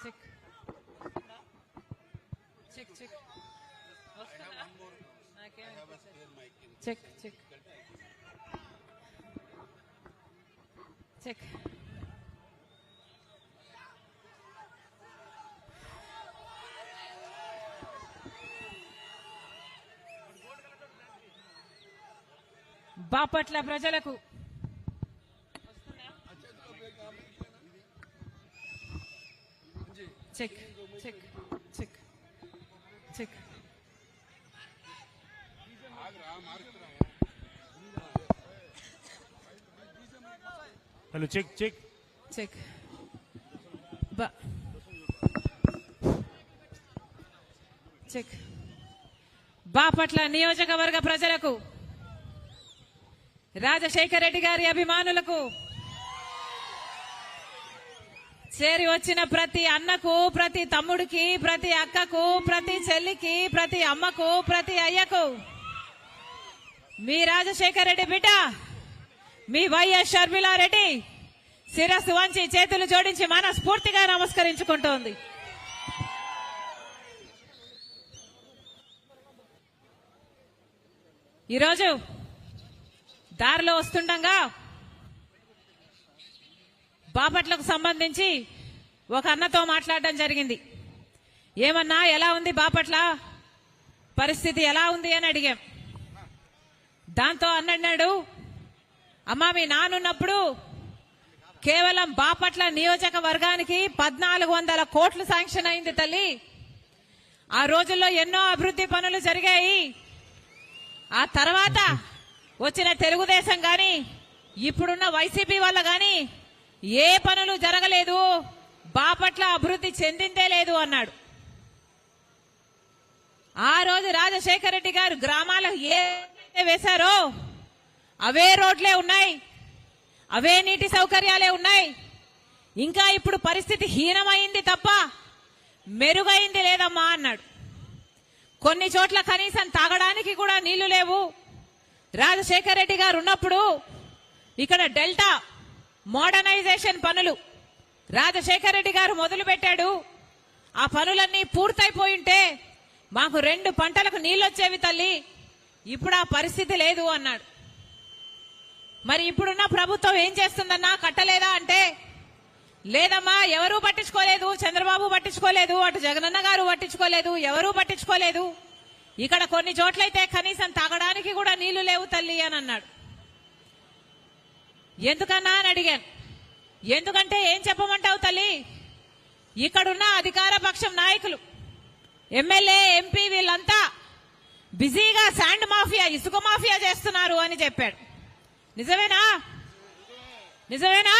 Check. Check, check. Check, check. Check. Bapatla ప్రజలకు check check check check hello check check check check Bapatla నియోజకవర్గ ప్రజలకు రాజశేఖర రెడ్డి గారి అభిమానులకు చేరి వచ్చిన ప్రతి అన్నకు, ప్రతి తమ్ముడికి, ప్రతి అక్కకు, ప్రతి చెల్లికి, ప్రతి అమ్మకు, ప్రతి అయ్యకు మీ రాజశేఖర రెడ్డి బిడ్డ మీ వైఎస్ షర్మిలారెడ్డి శిరస్సు వంచి చేతులు జోడించి మనస్ఫూర్తిగా నమస్కరించుకుంటోంది. ఈరోజు దారిలో వస్తుండగా బాపట్లకు సంబంధించి ఒక అన్నతో మాట్లాడడం జరిగింది. ఏమన్నా ఎలా ఉంది బాపట్ల పరిస్థితి ఎలా ఉంది అని అడిగాం. దాంతో అన్నాడు, అమ్మా మీ నానున్నప్పుడు కేవలం బాపట్ల నియోజకవర్గానికి 1400 కోట్లు శాంక్షన్ అయింది తల్లి. ఆ రోజుల్లో ఎన్నో అభివృద్ధి పనులు జరిగాయి. ఆ తర్వాత వచ్చిన తెలుగుదేశం గాని ఇప్పుడున్న వైసీపీ వల్ల గాని ఏ పనులు జరగలేదు, బాపట్ల అభివృద్ధి చెందిందే లేదు అన్నాడు. ఆ రోజు రాజశేఖర రెడ్డి గారు గ్రామాలకు ఏ వేశారో అవే రోడ్లే ఉన్నాయి, అవే నీటి సౌకర్యాలే ఉన్నాయి. ఇంకా ఇప్పుడు పరిస్థితి హీనమైంది తప్ప మెరుగైంది లేదమ్మా అన్నాడు. కొన్ని చోట్ల కనీసం తాగడానికి కూడా నీళ్లు లేవు. రాజశేఖర రెడ్డి గారు ఉన్నప్పుడు ఇక్కడ డెల్టా మోడర్నైజేషన్ పనులు రాజశేఖర రెడ్డి గారు మొదలు పెట్టాడు. ఆ పనులన్నీ పూర్తయిపోయింటే మాకు 2 పంటలకు నీళ్లు వచ్చేవి తల్లి. ఇప్పుడు ఆ పరిస్థితి లేదు అన్నాడు. మరి ఇప్పుడున్న ప్రభుత్వం ఏం చేస్తుందన్నా, కట్టలేదా అంటే లేదమ్మా, ఎవరూ పట్టించుకోలేదు. చంద్రబాబు పట్టించుకోలేదు, అటు జగనన్న గారు పట్టించుకోలేదు, ఎవరూ పట్టించుకోలేదు. ఇక్కడ కొన్ని చోట్లయితే కనీసం తాగడానికి కూడా నీళ్లు లేవు తల్లి అని అన్నాడు. ఎందుకన్నా అని అడిగాను. ఎందుకంటే ఏం చెప్పమంటావు తల్లి, ఇక్కడున్న అధికార పక్షం నాయకులు, ఎమ్మెల్యే, ఎంపీ వీళ్ళంతా బిజీగా శాండ్ మాఫియా, ఇసుక మాఫియా చేస్తున్నారు అని చెప్పాడు. నిజమేనా? నిజమేనా?